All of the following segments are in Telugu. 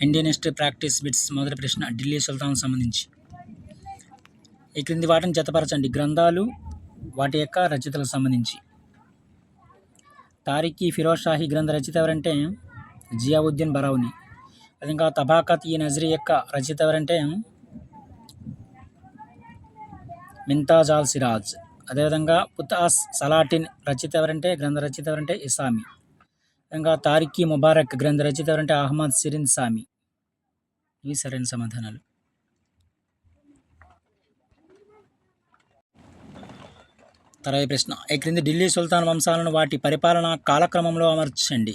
Indian history practice bits. మొదటి ప్రశ్న ఢిల్లీ సుల్తాన్ సంబంధించి. ఈ క్రింది వాటిని జతపరచండి. గ్రంథాలు వాటి యొక్క రచయితలకు సంబంధించి. తారిఖీ ఫిరోజ్ షాహీ గ్రంథ రచయిత ఎవరంటే జియావుద్దీన్ బరౌని. అదేవిధంగా తబాకత్ ఈ నజరీ యొక్క రచయిత ఎవరంటే మింతాజ్ అల్ సిరాజ్. అదేవిధంగా పుతాస్ సలాటిన్ రచయిత ఎవరంటే గ్రంథ రచయిత ఎవరంటే ఇసామి. అదేవిధంగా తారిఖీ ముబారక్ గ్రంథ రచయిత ఎవరంటే అహ్మద్ సిరిన్ సామి. ఇవి సరైన సమాధానాలు. తర్వాత ప్రశ్న ఈ క్రింది ఢిల్లీ సుల్తాన్ వంశాలను వాటి పరిపాలనా కాలక్రమంలో అమర్చండి.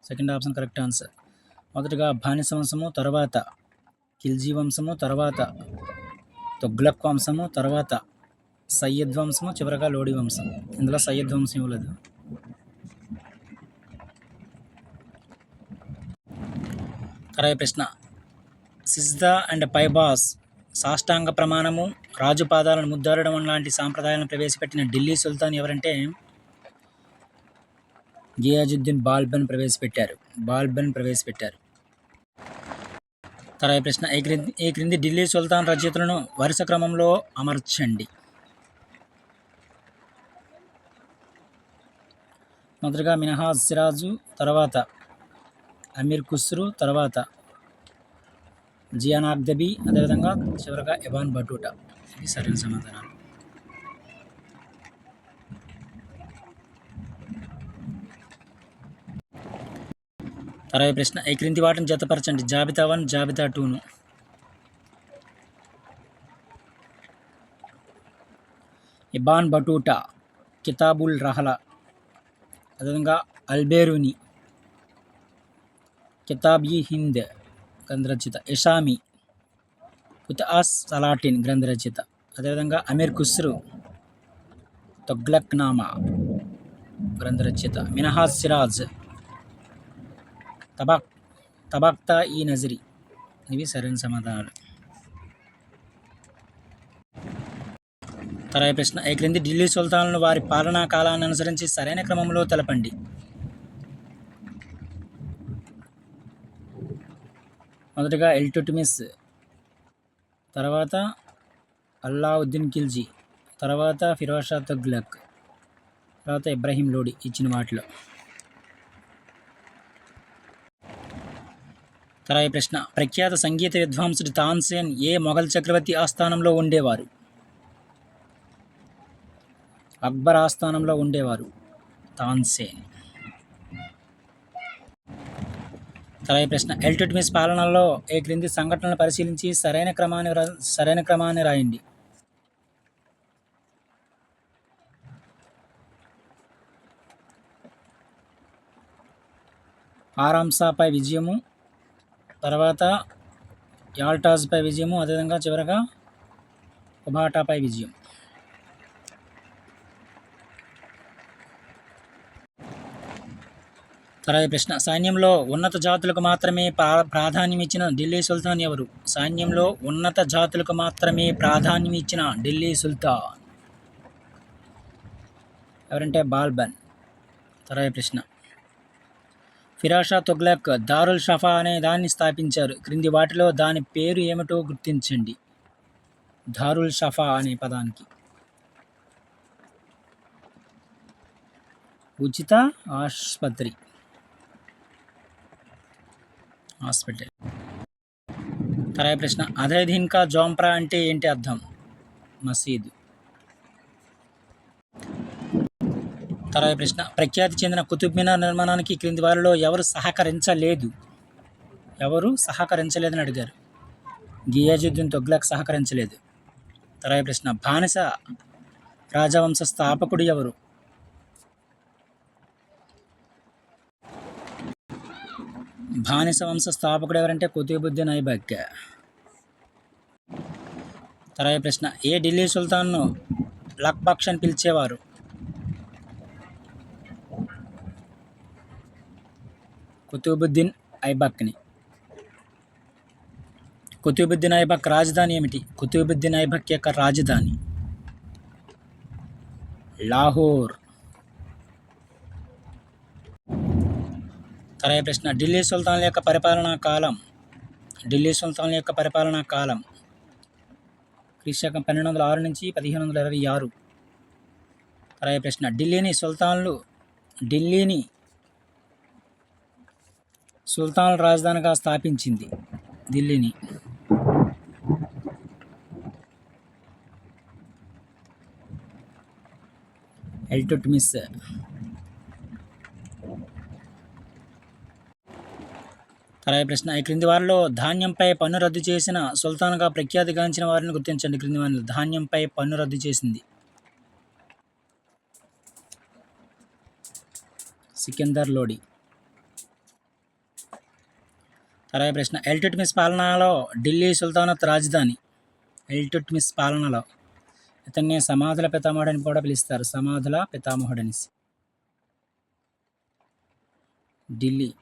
Second option correct answer. మొదటగా బానిస వంశము, తర్వాత ఖిల్జీ వంశము, తర్వాత తుగ్లక్ వంశము, తర్వాత సయ్యద్ వంశము, చివరగా లోడి వంశం. ఇందులో సయ్యద్ వంశం ఇవ్వలేదు. తర్వాత ప్రశ్న సిజ్దా అండ్ పైబాస్, సాష్టాంగ ప్రమాణము, రాజు పాదాలను ముద్దాడడం లాంటి సాంప్రదాయాలను ప్రవేశపెట్టిన ఢిల్లీ సుల్తాన్ ఎవరంటే గియాజుద్దీన్ బాల్బన్ ప్రవేశపెట్టారు. తర్వాత ప్రశ్న ఈ క్రింది ఢిల్లీ సుల్తాన్ రచయితలను వరుస క్రమంలో అమర్చండి. మొదటగా మినహాజ్ సిరాజు, తర్వాత అమీర్ ఖుస్రు, తర్వాత జియాన్ అక్దబీ, అదేవిధంగా చివరగా ఇబాన్ బటూటా. ఇది సరైన సమాధానాలు. తర్వాత ప్రశ్న ఈ క్రింది వాటిని జతపరచండి. జాబితా 1, జాబితా 2ను. ఇబాన్ బటూటా కితాబుల్ రహలా, అదేవిధంగా అల్బేరుని కితాబ్-ఈ హింద్ గ్రంథ రచయిత, ఇషామి పుతాస్ సలాటిన్ గ్రంథ రచయిత, అదేవిధంగా అమీర్ ఖుస్రు తుగ్లక్ నామా గ్రంథ రచయిత, మినహాజ్ సిరాజ్ తబాక్తా ఈ నజరీ. ఇవి సరైన సమాధానాలు. తర్వాత ప్రశ్న ఈ క్రింది ఢిల్లీ సుల్తాన్లను వారి పాలనా కాలాన్ని అనుసరించి సరైన క్రమంలో తెలపండి. మొదటగా ఇల్టుట్మిస్, తర్వాత అల్లావుద్దీన్ ఖిల్జీ, తర్వాత ఫిరోజ్ షా తుగ్లక్, తర్వాత ఇబ్రాహీం లోడి. ఇచ్చిన వాటిలో తర్వాత ప్రశ్న ప్రఖ్యాత సంగీత విద్వాంసుడు తాన్సేన్ ఏ మొఘల్ చక్రవర్తి ఆస్థానంలో ఉండేవారు? అక్బర్ ఆస్థానంలో ఉండేవారు తాన్సేన్. తర్వాత ప్రశ్న ఇల్టుట్మిస్ పాలనలో ఈ క్రింది సంఘటనలను పరిశీలించి సరైన క్రమాన్ని రాయండి. ఆరాంసాపై విజయము, తర్వాత యాల్టాజ్పై విజయము, అదేవిధంగా చివరగా కుబాటాపై విజయం. తర్వాత ప్రశ్న సైన్యంలో ఉన్నత జాతులకు మాత్రమే ప్రాధాన్యం ఇచ్చిన ఢిల్లీ సుల్తాన్ ఎవరు? సైన్యంలో ఉన్నత జాతులకు మాత్రమే ప్రాధాన్యం ఇచ్చిన ఢిల్లీ సుల్తాన్ ఎవరంటే బాల్బన్. తర్వాత ప్రశ్న ఫిరోజ్ షా తుగ్లక్ దారుల్ షఫా అనే దాన్ని స్థాపించారు. క్రింది వాటిలో దాని పేరు ఏమిటో గుర్తించండి. దారుల్ షఫా అనే పదానికి ఉచిత హాస్పిటల్. తర్వాత ప్రశ్న అధైదీన్ కా జోంప్రా అంటే ఏంటి అర్థం? మసీదు. తర్వాత ప్రశ్న ప్రఖ్యాతి చెందిన కుతుబ్ మినార్ నిర్మాణానికి క్రింది వారిలో ఎవరు సహకరించలేదని అడిగారు. గియాజుద్దీన్ తుగ్లక్ సహకరించలేదు. తర్వాత ప్రశ్న బానిస రాజవంశ స్థాపకుడు ఎవరు? బానిస వంశ స్థాపకుడు ఎవరంటే కుతుబుద్దీన్ ఐబక్. తర్వాత ప్రశ్న ఏ ఢిల్లీ సుల్తాన్ను లక్బక్ష్ అని పిలిచేవారు? కుతుబుద్దీన్ ఐబక్ని. కుతుబుద్దీన్ ఐబక్ రాజధాని ఏమిటి? కుతుబుద్దీన్ ఐబక్ యొక్క రాజధాని లాహోర్. తర్వాత ప్రశ్న ఢిల్లీ సుల్తాన్ల యొక్క పరిపాలనా కాలం. ఢిల్లీ సుల్తాన్ల యొక్క పరిపాలనా కాలం క్రీశకం 1206 నుంచి 1526. తర్వాత ప్రశ్న ఢిల్లీని సుల్తాన్ల రాజధానిగా స్థాపించింది. ఢిల్లీని ఇల్టుట్మిస్. తర్వాత ప్రశ్న ఈ క్రింది వారిలో ధాన్యంపై పన్ను రద్దు చేసిన సుల్తాన్గా ప్రఖ్యాతిగాంచిన వారిని గుర్తించండి. క్రింది వారిలో ధాన్యంపై పన్ను రద్దు చేసింది. సికిందర్ లోడి. తర్వాత ప్రశ్న ఇల్టుట్మిస్ పాలనలో ఢిల్లీ సుల్తానత్ రాజధాని. ఇల్టుట్మిస్ పాలనలో ఇతన్ని సమాధుల పితామహుడని కూడా పిలుస్తారు. సమాధుల పితామహుడనేసి. ఢిల్లీ.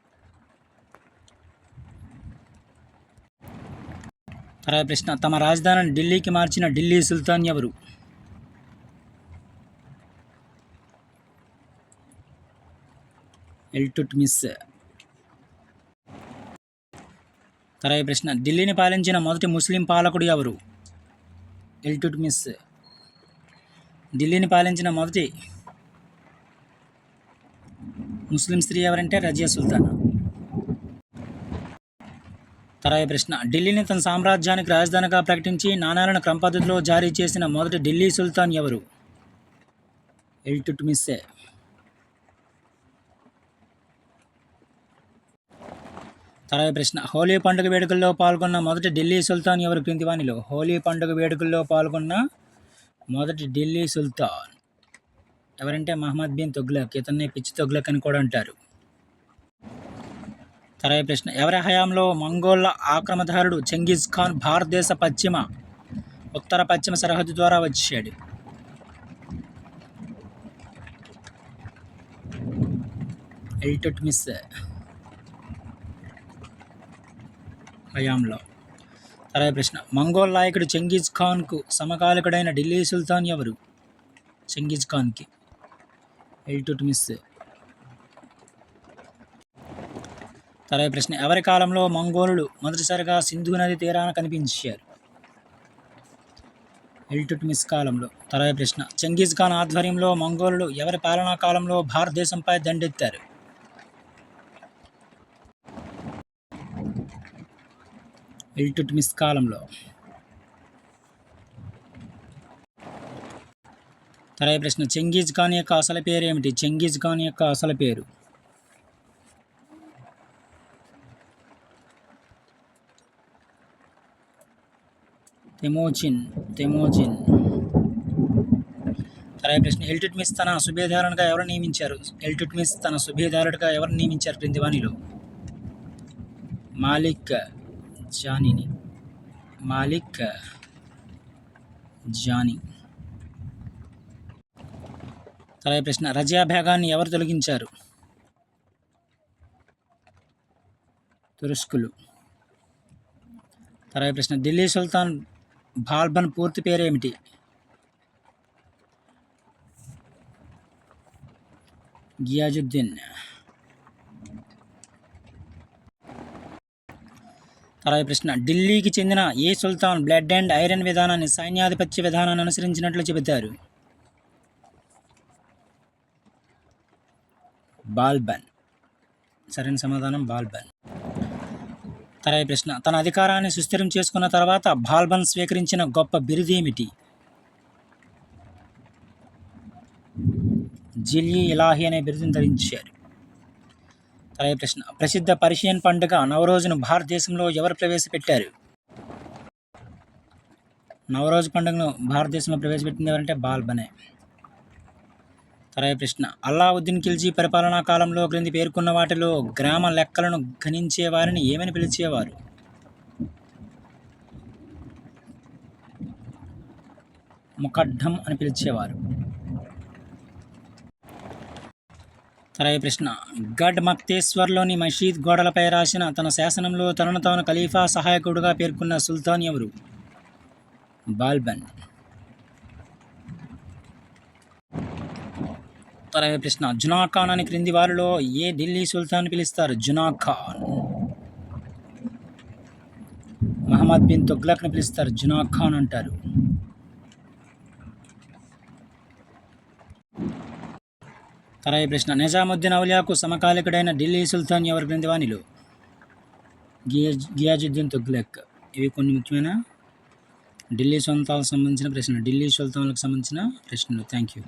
తర్వాత ప్రశ్న తమ రాజధానిని ఢిల్లీకి మార్చిన ఢిల్లీ సుల్తాన్ ఎవరు? ఇల్టుట్మిస్. తర్వాత ప్రశ్న ఢిల్లీని పాలించిన మొదటి ముస్లిం పాలకుడు ఎవరు? ఇల్టుట్మిస్. ఢిల్లీని పాలించిన మొదటి ముస్లిం స్త్రీ ఎవరంటే రజియా సుల్తానా. తర్వాత ప్రశ్న ఢిల్లీని తన సామ్రాజ్యానికి రాజధానిగా ప్రకటించి నాణాలను క్రమ పద్ధతిలో జారీ చేసిన మొదటి ఢిల్లీ సుల్తాన్ ఎవరు? ఇల్టుట్మిస్సే. తర్వాత ప్రశ్న హోలీ పండుగ వేడుకల్లో పాల్గొన్న మొదటి ఢిల్లీ సుల్తాన్ ఎవరు? క్రింది వానిలో హోలీ పండుగ వేడుకల్లో పాల్గొన్న మొదటి ఢిల్లీ సుల్తాన్ ఎవరంటే మహమ్మద్ బిన్ తుగ్లక్. ఇతన్ని పిచ్చి తుగ్లక్ అని కూడా అంటారు. తర్వాత ప్రశ్న ఎవరి హయాంలో మంగోళ్ళ ఆక్రమణదారుడు చెంగిజ్ ఖాన్ భారతదేశ ఉత్తర పశ్చిమ సరిహద్దు ద్వారా వచ్చాడు? ఇల్టుట్మిస్ హయాంలో. తర్వాత ప్రశ్న మంగోల్ నాయకుడు చెంగిజ్ ఖాన్కు సమకాలికుడైన ఢిల్లీ సుల్తాన్ ఎవరు? చెంగిజ్ ఖాన్కి ఇల్టుట్మిస్. తర్వాత ప్రశ్న ఎవరి కాలంలో మంగోలులు మొదటిసారిగా సింధు నది తీరాన కనిపించారు? ఇల్టుట్మిస్ కాలంలో. తర్వాత ప్రశ్న చెంగిజ్ ఖాన్ ఆధ్వర్యంలో మంగోలులు ఎవరి పాలనా కాలంలో భారతదేశంపై దండెత్తారు? ఇల్టుట్మిస్ కాలంలో. తర్వాత ప్రశ్న చెంగిజ్ ఖాన్ యొక్క అసలు పేరు ఏమిటి? చెంగిజ్ ఖాన్ యొక్క అసలు పేరు తెమోజిన్. తర్వాత ప్రశ్న ఇల్టుట్మిస్ తన సుబేదారుడిగా ఎవరు నియమించారు? ఇల్టుట్మిస్ తన సుబేదారుడిగా ఎవరు నియమించారు? క్రింది వానిలో మాలిక్ జానీ. తర్వాత ప్రశ్న రజియా బేగాన్ని ఎవరు తొలగించారు? తురుష్కులు. తర్వాత ప్రశ్న ఢిల్లీ సుల్తాన్ బాల్బన్ పూర్తి పేరేమిటి? గియాజుద్దీన్. తర్వాత ప్రశ్న ఢిల్లీకి చెందిన ఏ సుల్తాన్ బ్లడ్ అండ్ ఐరన్ విధానాన్ని సైన్యాధిపత్య విధానాన్ని అనుసరించినట్లు చెబుతారు? బాల్బన్. సరైన సమాధానం బాల్బన్. తర్వాత ప్రశ్న తన అధికారాన్ని సుస్థిరం చేసుకున్న తర్వాత బాల్బన్ స్వీకరించిన గొప్ప బిరుదేమిటి? జిల్యి ఇలాహి అనే బిరుదును ధరించారు. తర్వాత ప్రశ్న ప్రసిద్ధ పర్షియన్ పండుగ నవరోజును భారతదేశంలో ఎవరు ప్రవేశపెట్టారు? నవరోజు పండుగను భారతదేశంలో ప్రవేశపెట్టింది ఎవరంటే బాల్బనే. తర్వాత ప్రశ్న అల్లావుద్దీన్ ఖిల్జీ పరిపాలనా కాలంలో క్రింది పేర్కొన్న వాటిలో గ్రామ లెక్కలను గణించే వారిని ఏమని పిలిచేవారు? ముకడ్డం అని పిలిచేవారు. తర్వాత ప్రశ్న గఢ్ మక్తేశ్వర్లోని మసీద్ గోడలపై రాసిన తన శాసనంలో తనను తాను ఖలీఫా సహాయకుడుగా పేర్కొన్న సుల్తాన్ ఎవరు? బాల్బన్. తర్వాత ప్రశ్న జునా ఖాన్ అని క్రింది వారిలో ఏ ఢిల్లీ సుల్తాన్ పిలుస్తారు? జునా ఖాన్. మహమ్మద్ బిన్ తుగ్లక్ని పిలుస్తారు జునా ఖాన్ అంటారు. తర్వాత ప్రశ్న నిజాముద్దీన్ ఔలియాకు సమకాలికుడైన ఢిల్లీ సుల్తాన్ ఎవరు క్రింది వానిలో? గియాజుద్దీన్ తుగ్లక్. ఇవి కొన్ని ముఖ్యమైన ఢిల్లీ సుల్తాన్లకు సంబంధించిన ప్రశ్నలు. Thank you.